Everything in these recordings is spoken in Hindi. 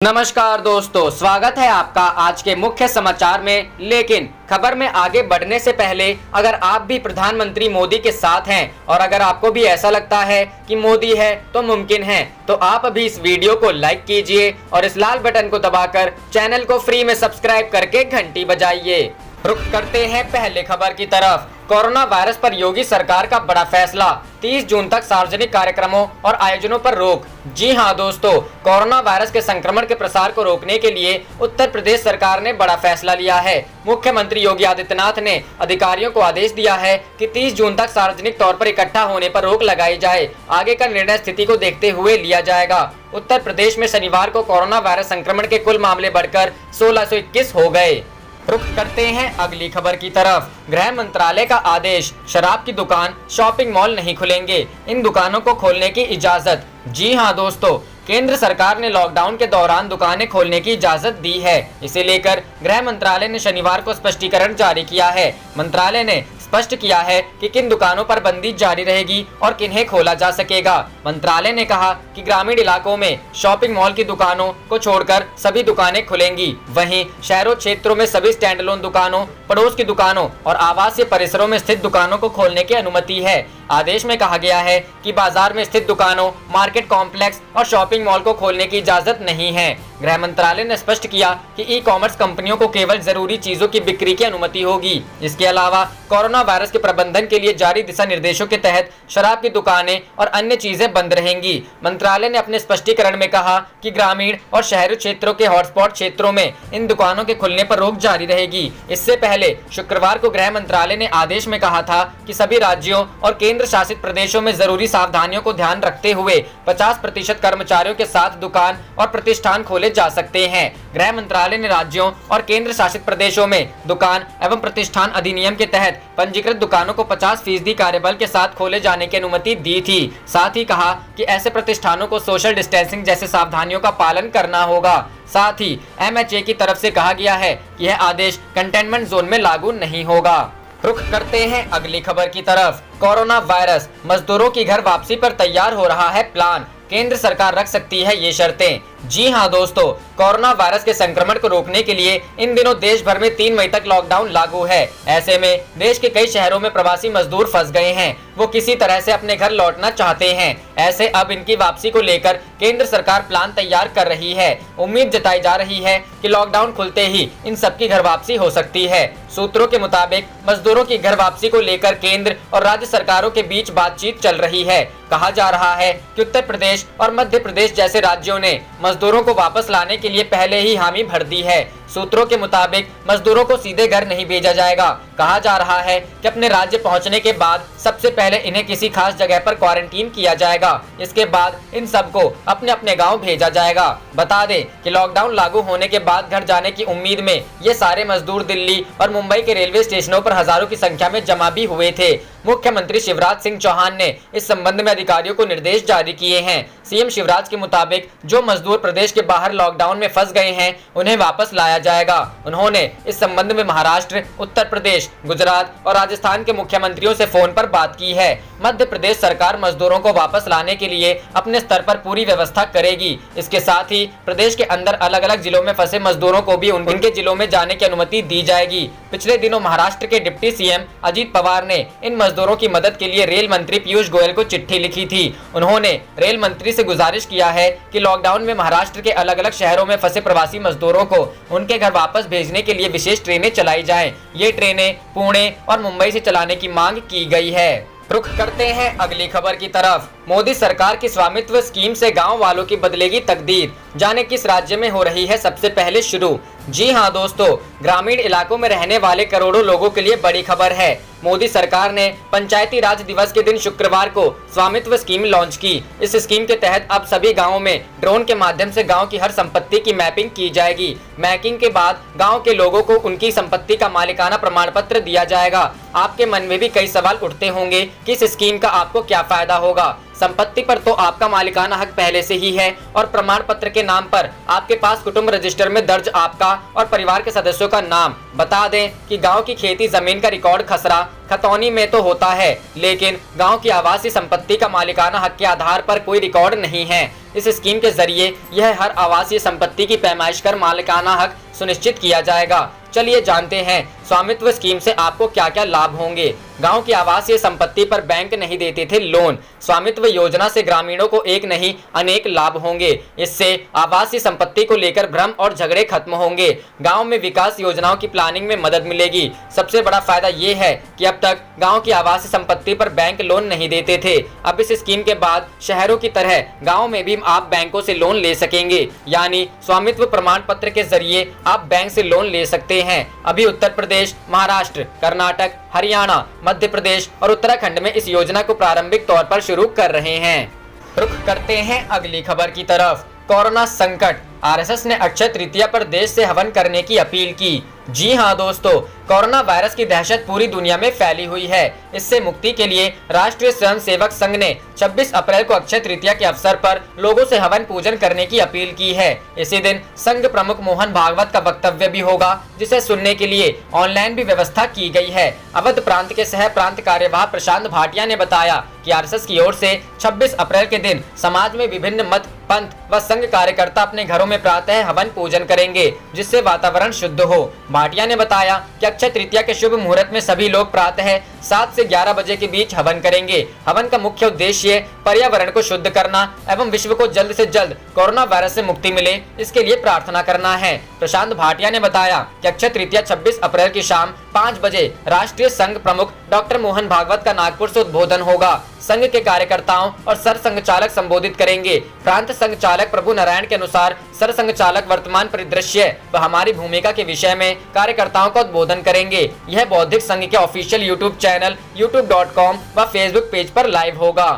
नमस्कार दोस्तों, स्वागत है आपका आज के मुख्य समाचार में। लेकिन खबर में आगे बढ़ने से पहले अगर आप भी प्रधानमंत्री मोदी के साथ हैं और अगर आपको भी ऐसा लगता है कि मोदी है तो मुमकिन है, तो आप अभी इस वीडियो को लाइक कीजिए और इस लाल बटन को दबाकर चैनल को फ्री में सब्सक्राइब करके घंटी बजाइए। रुक करते हैं पहले खबर की तरफ। कोरोना वायरस पर योगी सरकार का बड़ा फैसला, 30 जून तक सार्वजनिक कार्यक्रमों और आयोजनों पर रोक। जी हां दोस्तों, कोरोना वायरस के संक्रमण के प्रसार को रोकने के लिए उत्तर प्रदेश सरकार ने बड़ा फैसला लिया है। मुख्यमंत्री योगी आदित्यनाथ ने अधिकारियों को आदेश दिया है कि 30 जून तक सार्वजनिक तौर पर इकट्ठा होने पर रोक लगाई जाए। आगे का निर्णय स्थिति को देखते हुए लिया जाएगा। उत्तर प्रदेश में शनिवार को कोरोना वायरस संक्रमण के कुल मामले बढ़कर 1621 हो गए। रुख करते हैं अगली खबर की तरफ। गृह मंत्रालय का आदेश, शराब की दुकान, शॉपिंग मॉल नहीं खुलेंगे, इन दुकानों को खोलने की इजाजत। जी हां दोस्तों, केंद्र सरकार ने लॉकडाउन के दौरान दुकानें खोलने की इजाजत दी है। इसे लेकर गृह मंत्रालय ने शनिवार को स्पष्टीकरण जारी किया है। मंत्रालय ने स्पष्ट किया है कि किन दुकानों पर बंदी जारी रहेगी और किन्हें खोला जा सकेगा। मंत्रालय ने कहा कि ग्रामीण इलाकों में शॉपिंग मॉल की दुकानों को छोड़कर सभी दुकानें खुलेंगी। वहीं शहरों क्षेत्रों में सभी स्टैंड अलोन दुकानों, पड़ोस की दुकानों और आवासीय परिसरों में स्थित दुकानों को खोलने की अनुमति है। आदेश में कहा गया है कि बाजार में स्थित दुकानों, मार्केट कॉम्प्लेक्स और शॉपिंग मॉल को खोलने की इजाजत नहीं है। गृह मंत्रालय ने स्पष्ट किया कि ई कॉमर्स कंपनियों को केवल जरूरी चीजों की बिक्री की अनुमति होगी। इसके अलावा कोरोना वायरस के प्रबंधन के लिए जारी दिशा निर्देशों के तहत शराब की दुकानें और अन्य चीजें बंद रहेंगी। मंत्रालय ने अपने स्पष्टीकरण में कहा कि ग्रामीण और शहरी क्षेत्रों के हॉटस्पॉट क्षेत्रों में इन दुकानों के खुलने पर रोक जारी रहेगी। इससे पहले शुक्रवार को गृह मंत्रालय ने आदेश में कहा था कि सभी राज्यों और केंद्र शासित प्रदेशों में जरूरी सावधानियों को ध्यान रखते हुए 50% कर्मचारियों के साथ दुकान और प्रतिष्ठान खोले जा सकते हैं। गृह मंत्रालय ने राज्यों और केंद्र शासित प्रदेशों में दुकान एवं प्रतिष्ठान अधिनियम के तहत पंजीकृत दुकानों को 50% कार्यबल के साथ खोले जाने की अनुमति दी थी। साथ ही कहा कि ऐसे प्रतिष्ठानों को सोशल डिस्टेंसिंग जैसे सावधानियों का पालन करना होगा। साथ ही MHA की तरफ से कहा गया है कि यह आदेश कंटेनमेंट जोन में लागू नहीं होगा। रुख करते हैं अगली खबर की तरफ। कोरोना वायरस, मजदूरों की घर वापसी पर तैयार हो रहा है प्लान, केंद्र सरकार रख सकती है ये शर्तें। जी हां दोस्तों, कोरोना वायरस के संक्रमण को रोकने के लिए इन दिनों देश भर में 3 मई तक लॉकडाउन लागू है। ऐसे में देश के कई शहरों में प्रवासी मजदूर फंस गए हैं। वो किसी तरह से अपने घर लौटना चाहते हैं। ऐसे अब इनकी वापसी को लेकर केंद्र सरकार प्लान तैयार कर रही है। उम्मीद जताई जा रही है कि लॉकडाउन खुलते ही इन सबकी घर वापसी हो सकती है। सूत्रों के मुताबिक मजदूरों की घर वापसी को लेकर केंद्र और राज्य सरकारों के बीच बातचीत चल रही है। कहा जा रहा है कि उत्तर प्रदेश और मध्य प्रदेश जैसे राज्यों ने मजदूरों को वापस लाने के लिए पहले ही हामी भर दी है। सूत्रों के मुताबिक मजदूरों को सीधे घर नहीं भेजा जाएगा। कहा जा रहा है कि अपने राज्य पहुंचने के बाद सबसे पहले इन्हें किसी खास जगह पर क्वारंटीन किया जाएगा। इसके बाद इन सबको अपने अपने गांव भेजा जाएगा। बता दें कि लॉकडाउन लागू होने के बाद घर जाने की उम्मीद में ये सारे मजदूर दिल्ली और मुंबई के रेलवे स्टेशनों पर हजारों की संख्या में जमा भी हुए थे। मुख्यमंत्री शिवराज सिंह चौहान ने इस संबंध में अधिकारियों को निर्देश जारी किए हैं। सीएम शिवराज के मुताबिक जो मजदूर प्रदेश के बाहर लॉकडाउन में फंस गए हैं उन्हें वापस लाया जाएगा। उन्होंने इस संबंध में महाराष्ट्र, उत्तर प्रदेश, गुजरात और राजस्थान के मुख्यमंत्रियों से फोन पर बात की है। मध्य प्रदेश सरकार मजदूरों को वापस लाने के लिए अपने स्तर पर पूरी व्यवस्था करेगी। इसके साथ ही प्रदेश के अंदर अलग अलग जिलों में फंसे मजदूरों को भी उनके जिलों में जाने की अनुमति दी जाएगी। पिछले दिनों महाराष्ट्र के डिप्टी सीएम अजीत पवार ने इन मजदूरों की मदद के लिए रेल मंत्री पीयूष गोयल को चिट्ठी लिखी थी। उन्होंने रेल मंत्री से गुजारिश किया है कि लॉकडाउन में महाराष्ट्र के अलग अलग शहरों में फंसे प्रवासी मजदूरों को उनके घर वापस भेजने के लिए विशेष ट्रेनें चलाई जाएं। ये ट्रेनें पुणे और मुंबई से चलाने की मांग की गई है। रुख करते हैं अगली खबर की तरफ। मोदी सरकार की स्वामित्व स्कीम से गांव वालों की बदलेगी तकदीर, जाने किस राज्य में हो रही है सबसे पहले शुरू। जी हां दोस्तों, ग्रामीण इलाकों में रहने वाले करोड़ों लोगों के लिए बड़ी खबर है। मोदी सरकार ने पंचायती राज दिवस के दिन शुक्रवार को स्वामित्व स्कीम लॉन्च की। इस स्कीम के तहत अब सभी गांवों में ड्रोन के माध्यम से गांव की हर संपत्ति की मैपिंग की जाएगी। मैपिंग के बाद गांव के लोगों को उनकी संपत्ति का मालिकाना प्रमाण पत्र दिया जाएगा। आपके मन में भी कई सवाल उठते होंगे कि इस स्कीम का आपको क्या फायदा होगा। संपत्ति पर तो आपका मालिकाना हक पहले से ही है और प्रमाण पत्र के नाम पर आपके पास कुटुंब रजिस्टर में दर्ज आपका और परिवार के सदस्यों का नाम। बता दें कि गांव की खेती जमीन का रिकॉर्ड खसरा खतौनी में तो होता है, लेकिन गांव की आवासीय संपत्ति का मालिकाना हक के आधार पर कोई रिकॉर्ड नहीं है। इस स्कीम के जरिए यह हर आवासीय संपत्ति की पैमाइश कर मालिकाना हक सुनिश्चित किया जाएगा। चलिए जानते हैं स्वामित्व स्कीम से आपको क्या क्या लाभ होंगे। गांव की आवासीय संपत्ति पर बैंक नहीं देते थे लोन। स्वामित्व योजना से ग्रामीणों को एक नहीं अनेक लाभ होंगे। इससे आवासीय संपत्ति को लेकर भ्रम और झगड़े खत्म होंगे। गांव में विकास योजनाओं की प्लानिंग में मदद मिलेगी। सबसे बड़ा फायदा ये है कि अब तक गांव की आवासीय संपत्ति पर बैंक लोन नहीं देते थे। अब इस स्कीम के बाद शहरों की तरह गाँव में भी आप बैंकों से लोन ले सकेंगे, यानी स्वामित्व प्रमाण पत्र के जरिए आप बैंक से लोन ले सकते हैं। अभी उत्तर प्रदेश, महाराष्ट्र, कर्नाटक, हरियाणा, मध्य प्रदेश और उत्तराखंड में इस योजना को प्रारंभिक तौर पर शुरू कर रहे हैं। रुख करते हैं अगली खबर की तरफ। कोरोना संकट, आरएसएस ने अक्षय तृतीया पर देश से हवन करने की अपील की। जी हां दोस्तों, कोरोना वायरस की दहशत पूरी दुनिया में फैली हुई है। इससे मुक्ति के लिए राष्ट्रीय स्वयंसेवक संघ ने 26 अप्रैल को अक्षय तृतीया के अवसर पर लोगों से हवन पूजन करने की अपील की है। इसी दिन संघ प्रमुख मोहन भागवत का वक्तव्य भी होगा, जिसे सुनने के लिए ऑनलाइन भी व्यवस्था की गई है। अवध प्रांत के सह प्रांत कार्यवाह प्रशांत भाटिया ने बताया कि आरएसएस की ओर से 26 अप्रैल के दिन समाज में विभिन्न मत, पंथ व संघ कार्यकर्ता अपने घरों में प्रातः हवन पूजन करेंगे, जिससे वातावरण शुद्ध हो। भाटिया ने बताया कि अक्षय तृतीया के शुभ मुहूर्त में सभी लोग प्रातः 7 से 11 बजे के बीच हवन करेंगे। हवन का मुख्य उद्देश्य पर्यावरण को शुद्ध करना एवं विश्व को जल्द से जल्द कोरोना वायरस से मुक्ति मिले, इसके लिए प्रार्थना करना है। प्रशांत भाटिया ने बताया कि अक्षय तृतीया 26 अप्रैल की शाम 5 बजे राष्ट्रीय संघ प्रमुख डॉक्टर मोहन भागवत का नागपुर से उद्बोधन होगा। संघ के कार्यकर्ताओं और सरसंघ चालक संबोधित करेंगे। प्रांत संघ चालक प्रभु नारायण के अनुसार सरसंघ चालक वर्तमान परिदृश्य व हमारी भूमिका के विषय में कार्यकर्ताओं का उद्बोधन करेंगे। यह बौद्धिक संघ के ऑफिशियल यूट्यूब चैनल youtube.com व फेसबुक पेज पर लाइव होगा।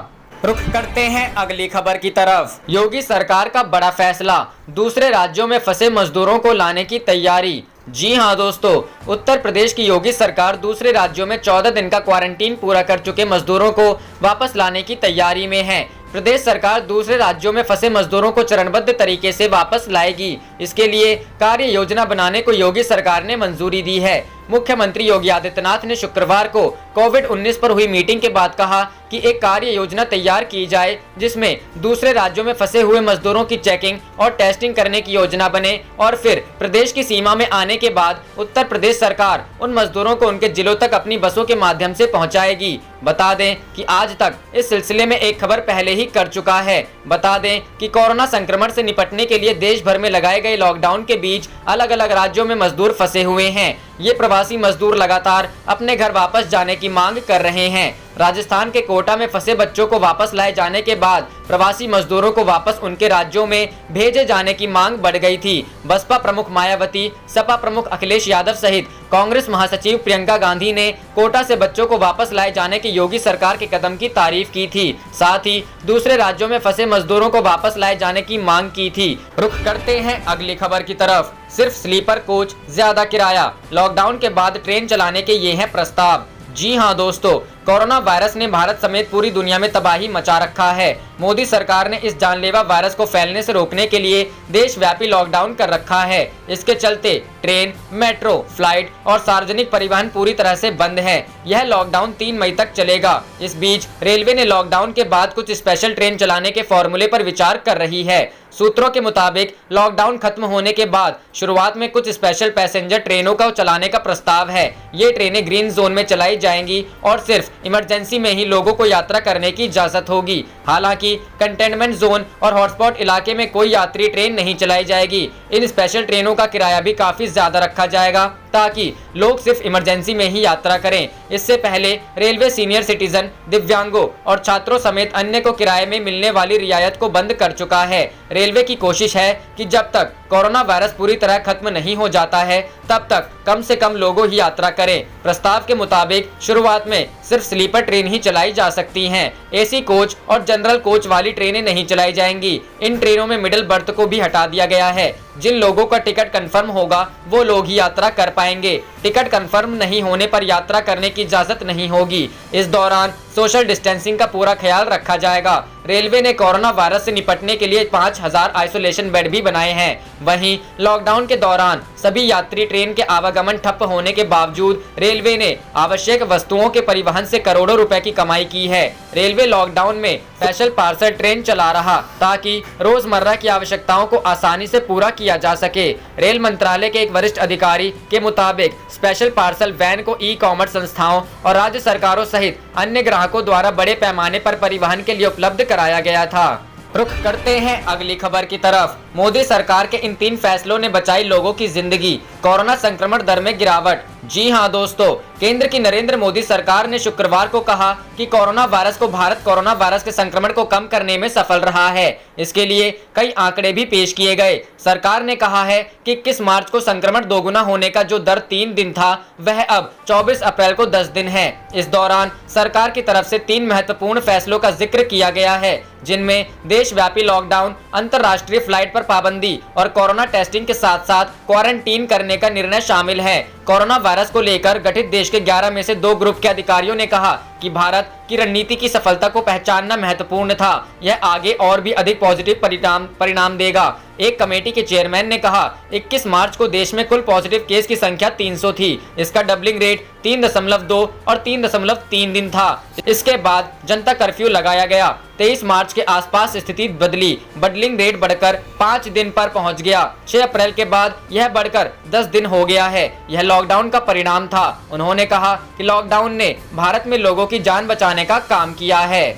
रुख करते हैं अगली खबर की तरफ। योगी सरकार का बड़ा फैसला, दूसरे राज्यों में फंसे मजदूरों को लाने की तैयारी। जी हां दोस्तों, उत्तर प्रदेश की योगी सरकार दूसरे राज्यों में 14 दिन का क्वारंटीन पूरा कर चुके मजदूरों को वापस लाने की तैयारी में है। प्रदेश सरकार दूसरे राज्यों में फंसे मजदूरों को चरणबद्ध तरीके से वापस लाएगी। इसके लिए कार्य योजना बनाने को योगी सरकार ने मंजूरी दी है। मुख्यमंत्री योगी आदित्यनाथ ने शुक्रवार को कोविड-19 पर हुई मीटिंग के बाद कहा कि एक कार्य योजना तैयार की जाए, जिसमें दूसरे राज्यों में फंसे हुए मजदूरों की चेकिंग और टेस्टिंग करने की योजना बने और फिर प्रदेश की सीमा में आने के बाद उत्तर प्रदेश सरकार उन मजदूरों को उनके जिलों तक अपनी बसों के माध्यम से पहुंचाएगी। बता दें कि आज तक इस सिलसिले में एक खबर पहले ही कर चुका है। बता दें कि कोरोना संक्रमण से निपटने के लिए देश भर में लगाए गए लॉकडाउन के बीच अलग अलग राज्यों में मजदूर फंसे हुए हैं। ये प्रवासी मजदूर लगातार अपने घर वापस जाने की मांग कर रहे हैं। राजस्थान के कोटा में फंसे बच्चों को वापस लाए जाने के बाद प्रवासी मजदूरों को वापस उनके राज्यों में भेजे जाने की मांग बढ़ गई थी। बसपा प्रमुख मायावती, सपा प्रमुख अखिलेश यादव सहित कांग्रेस महासचिव प्रियंका गांधी ने कोटा से बच्चों को वापस लाए जाने के योगी सरकार के कदम की तारीफ की थी। साथ ही दूसरे राज्यों में फंसे मजदूरों को वापस लाए जाने की मांग की थी। रुख करते हैं अगली खबर की तरफ। सिर्फ स्लीपर कोच, ज्यादा किराया, लॉकडाउन के बाद ट्रेन चलाने के ये हैं प्रस्ताव। जी हां दोस्तों, कोरोना वायरस ने भारत समेत पूरी दुनिया में तबाही मचा रखा है। मोदी सरकार ने इस जानलेवा वायरस को फैलने से रोकने के लिए देशव्यापी लॉकडाउन कर रखा है। इसके चलते ट्रेन, मेट्रो, फ्लाइट और सार्वजनिक परिवहन पूरी तरह से बंद है। यह लॉकडाउन 3 मई तक चलेगा। इस बीच रेलवे ने लॉकडाउन के बाद कुछ स्पेशल ट्रेन चलाने के फॉर्मूले पर विचार कर रही है। सूत्रों के मुताबिक लॉकडाउन खत्म होने के बाद शुरुआत में कुछ स्पेशल पैसेंजर ट्रेनों का चलाने का प्रस्ताव है। ये ट्रेनें ग्रीन जोन में चलाई जाएंगी और सिर्फ इमरजेंसी में ही लोगों को यात्रा करने की इजाजत होगी। हालांकि कंटेनमेंट जोन और हॉटस्पॉट इलाके में कोई यात्री ट्रेन नहीं चलाई जाएगी। इन स्पेशल ट्रेनों का किराया भी काफी ज्यादा रखा जाएगा ताकि लोग सिर्फ इमरजेंसी में ही यात्रा करें। इससे पहले रेलवे सीनियर सिटीजन, दिव्यांगों और छात्रों समेत अन्य को किराए में मिलने वाली रियायत को बंद कर चुका है। रेलवे की कोशिश है कि जब तक कोरोना वायरस पूरी तरह खत्म नहीं हो जाता है तब तक कम से कम लोगों ही यात्रा करें। प्रस्ताव के मुताबिक शुरुआत में सिर्फ स्लीपर ट्रेन ही चलाई जा सकती हैं। एसी कोच और जनरल कोच वाली ट्रेनें नहीं चलाई जाएंगी। इन ट्रेनों में मिडिल बर्थ को भी हटा दिया गया है। जिन लोगों का टिकट कंफर्म होगा वो लोग ही यात्रा कर पाएंगे। टिकट कंफर्म नहीं होने पर यात्रा करने की इजाजत नहीं होगी। इस दौरान सोशल डिस्टेंसिंग का पूरा ख्याल रखा जाएगा। रेलवे ने कोरोना वायरस से निपटने के लिए 5000 आइसोलेशन बेड भी बनाए हैं। वहीं लॉकडाउन के दौरान सभी यात्री ट्रेन के आवागमन ठप्प होने के बावजूद रेलवे ने आवश्यक वस्तुओं के परिवहन से करोड़ों रुपए की कमाई की है। रेलवे लॉकडाउन में स्पेशल पार्सल ट्रेन चला रहा ताकि रोजमर्रा की आवश्यकताओं को आसानी से पूरा किया जा सके। रेल मंत्रालय के एक वरिष्ठ अधिकारी के मुताबिक स्पेशल पार्सल वैन को ई कॉमर्स संस्थाओं और राज्य सरकारों सहित अन्य ग्राहकों द्वारा बड़े पैमाने पर परिवहन के लिए उपलब्ध कराया गया था। रुख करते हैं अगली खबर की तरफ। मोदी सरकार के इन 3 फैसलों ने बचाई लोगों की जिंदगी, कोरोना संक्रमण दर में गिरावट। जी हां दोस्तों, केंद्र की नरेंद्र मोदी सरकार ने शुक्रवार को कहा कि भारत कोरोना वायरस के संक्रमण को कम करने में सफल रहा है। इसके लिए कई आंकड़े भी पेश किए गए। सरकार ने कहा है कि 21 मार्च को संक्रमण दोगुना होने का जो दर 3 दिन था, वह अब 24 अप्रैल को 10 दिन है। इस दौरान सरकार की तरफ से 3 महत्वपूर्ण फैसलों का जिक्र किया गया है, जिनमें देशव्यापी लॉकडाउन, अंतर्राष्ट्रीय फ्लाइट पर पाबंदी और कोरोना टेस्टिंग के साथ साथ क्वारंटीन करने का निर्णय शामिल है। कोरोना वायरस को लेकर गठित देश के 11 में से 2 ग्रुप के अधिकारियों ने कहा कि भारत की रणनीति की सफलता को पहचानना महत्वपूर्ण था। यह आगे और भी अधिक पॉजिटिव परिणाम देगा। एक कमेटी के चेयरमैन ने कहा, 21 मार्च को देश में कुल पॉजिटिव केस की संख्या 300 थी। इसका डबलिंग रेट 3.2 और 3.3 दिन था। इसके बाद जनता कर्फ्यू लगाया गया। 23 मार्च के आसपास स्थिति बदली, डबलिंग रेट बढ़कर 5 दिन पर पहुंच गया। 6 अप्रैल के बाद यह बढ़कर 10 दिन हो गया है। यह लॉकडाउन का परिणाम था। उन्होंने कहा कि लॉकडाउन ने भारत में लोगों की जान बचाने का काम किया है।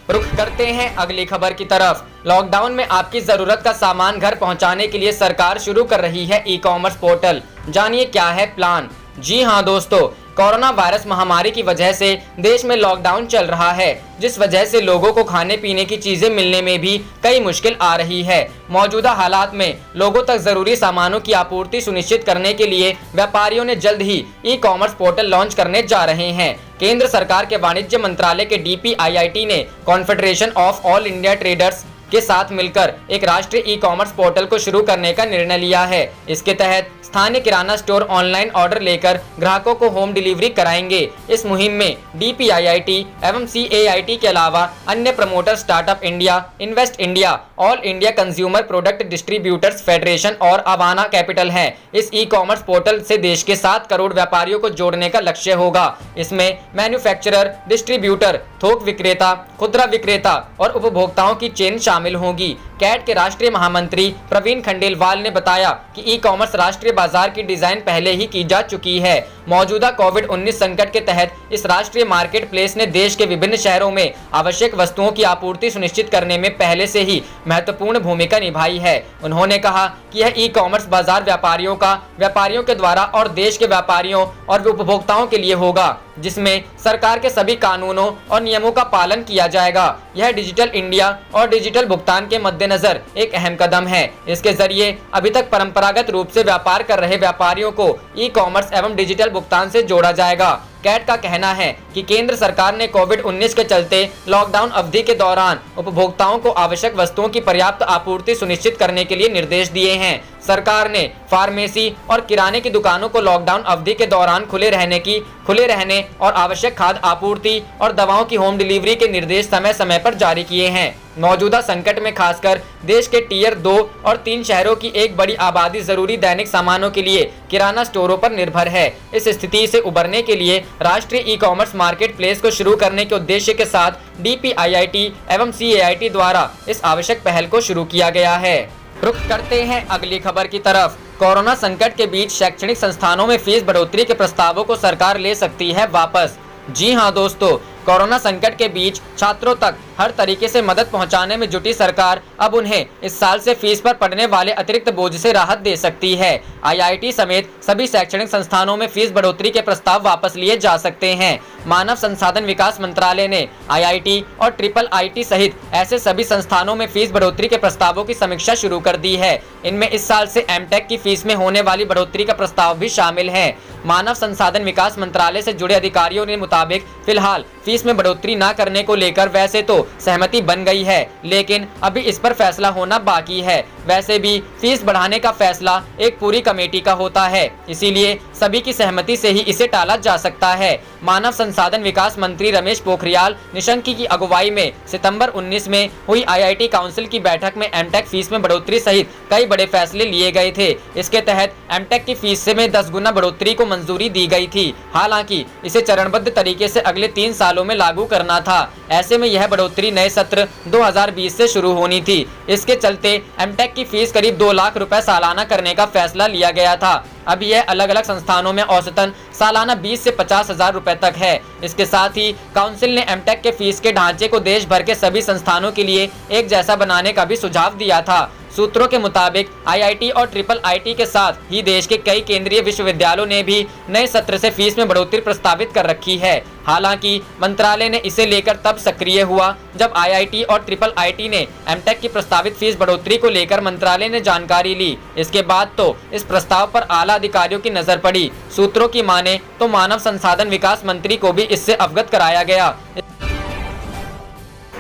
रुख करते हैं अगली खबर की तरफ। लॉकडाउन में आपकी जरूरत का सामान घर पहुंचाने के लिए सरकार शुरू कर रही है ई कॉमर्स पोर्टल। जानिए क्या है प्लान। जी हां दोस्तों, कोरोना वायरस महामारी की वजह से देश में लॉकडाउन चल रहा है, जिस वजह से लोगों को खाने पीने की चीजें मिलने में भी कई मुश्किल आ रही है। मौजूदा हालात में लोगों तक जरूरी सामानों की आपूर्ति सुनिश्चित करने के लिए व्यापारियों ने जल्द ही ई कॉमर्स पोर्टल लॉन्च करने जा रहे हैं। केंद्र सरकार के वाणिज्य मंत्रालय के DPIIT ने confederation of all India traders के साथ मिलकर एक राष्ट्रीय ई कॉमर्स पोर्टल को शुरू करने का निर्णय लिया है। इसके तहत स्थानीय किराना स्टोर ऑनलाइन ऑर्डर लेकर ग्राहकों को होम डिलीवरी कराएंगे। इस मुहिम में DPIIT एवं CAIT के अलावा अन्य promoter startup India, invest India, all India consumer product distributors federation और अवाना कैपिटल हैं। इस ई कॉमर्स पोर्टल से देश के 7 करोड़ व्यापारियों को जोड़ने का लक्ष्य होगा। इसमें मैन्युफैक्चरर, डिस्ट्रीब्यूटर, थोक विक्रेता, खुदरा विक्रेता और उपभोक्ताओं की चेन शामिल होगी। कैट के राष्ट्रीय महामंत्री प्रवीण खंडेलवाल ने बताया कि ई कॉमर्स राष्ट्रीय बाजार की डिजाइन पहले ही की जा चुकी है। मौजूदा कोविड-19 संकट के तहत इस राष्ट्रीय मार्केट प्लेस ने देश के विभिन्न शहरों में आवश्यक वस्तुओं की आपूर्ति सुनिश्चित करने में पहले से ही महत्वपूर्ण भूमिका निभाई है। उन्होंने कहा कि यह ई कॉमर्स बाजार व्यापारियों के द्वारा और देश के व्यापारियों और उपभोक्ताओं के लिए होगा, जिसमें सरकार के सभी कानूनों और नियमों का पालन किया जाएगा। यह डिजिटल इंडिया और डिजिटल भुगतान के मद्देनजर एक अहम कदम है। इसके जरिए अभी तक परंपरागत रूप से व्यापार कर रहे व्यापारियों को ई कॉमर्स एवं डिजिटल भुगतान से जोड़ा जाएगा। कैट का कहना है कि केंद्र सरकार ने कोविड-19 के चलते लॉकडाउन अवधि के दौरान उपभोक्ताओं को आवश्यक वस्तुओं की पर्याप्त आपूर्ति सुनिश्चित करने के लिए निर्देश दिए हैं। सरकार ने फार्मेसी और किराने की दुकानों को लॉकडाउन अवधि के दौरान खुले रहने और आवश्यक खाद्य आपूर्ति और दवाओं की होम डिलीवरी के निर्देश समय समय पर जारी किए हैं। मौजूदा संकट में खासकर देश के टियर 2 और 3 शहरों की एक बड़ी आबादी जरूरी दैनिक सामानों के लिए किराना स्टोरों पर निर्भर है। इस स्थिति से उबरने के लिए राष्ट्रीय ई कॉमर्स मार्केट प्लेस को शुरू करने के उद्देश्य के साथ DPIIT एवं CAIT द्वारा इस आवश्यक पहल को शुरू किया गया है। रुख करते हैं अगली खबर की तरफ। कोरोना संकट के बीच शैक्षणिक संस्थानों में फीस बढ़ोतरी के प्रस्तावों को सरकार ले सकती है वापस। जी हां दोस्तों, कोरोना संकट के बीच छात्रों तक हर तरीके से मदद पहुंचाने में जुटी सरकार अब उन्हें इस साल से फीस पर पड़ने वाले अतिरिक्त बोझ से राहत दे सकती है। IIT समेत सभी शैक्षणिक संस्थानों में फीस बढ़ोतरी के प्रस्ताव वापस लिए जा सकते हैं। मानव संसाधन विकास मंत्रालय ने IIT और IIIT सहित ऐसे सभी संस्थानों में फीस बढ़ोतरी के प्रस्तावों की समीक्षा शुरू कर दी है। इनमें इस साल से M.Tech की फीस में होने वाली बढ़ोतरी का प्रस्ताव भी शामिल है। मानव संसाधन विकास मंत्रालय से जुड़े अधिकारियों ने मुताबिक फिलहाल फीस में बढ़ोतरी न करने को लेकर वैसे तो सहमति बन गई है, लेकिन अभी इस पर फैसला होना बाकी है। वैसे भी फीस बढ़ाने का फैसला एक पूरी कमेटी का होता है, इसीलिए सभी की सहमति से ही इसे टाला जा सकता है। मानव संसाधन विकास मंत्री रमेश पोखरियाल निशंक की अगुवाई में सितंबर 19 में हुई IIT काउंसिल की बैठक में एमटेक फीस में बढ़ोतरी सहित कई बड़े फैसले लिए गए थे। इसके तहत एमटेक की फीस में 10 गुना बढ़ोतरी को मंजूरी दी गई थी। हालांकि इसे चरणबद्ध तरीके से अगले 3 सालों में लागू करना था। ऐसे में यह बढ़ोतरी नए सत्र 2020 से शुरू होनी थी। इसके चलते एमटेक की फीस करीब 2 लाख रुपए सालाना करने का फैसला लिया गया था। अब यह अलग अलग संस्थानों में औसतन सालाना 20 से 50 हजार रुपए तक है। इसके साथ ही काउंसिल ने एमटेक के फीस के ढांचे को देश भर के सभी संस्थानों के लिए एक जैसा बनाने का भी सुझाव दिया था। सूत्रों के मुताबिक IIT और IIIT के साथ ही देश के कई केंद्रीय विश्वविद्यालयों ने भी नए सत्र से फीस में बढ़ोतरी प्रस्तावित कर रखी है। हालांकि मंत्रालय ने इसे लेकर तब सक्रिय हुआ जब IIT और IIIT ने एमटेक की प्रस्तावित फीस बढ़ोतरी को लेकर मंत्रालय ने जानकारी ली। इसके बाद तो इस प्रस्ताव पर आला अधिकारियों की नजर पड़ी। सूत्रों की माने तो मानव संसाधन विकास मंत्री को भी इससे अवगत कराया गया।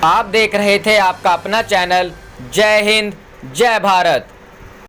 आप देख रहे थे आपका अपना चैनल जय हिंद जय भारत।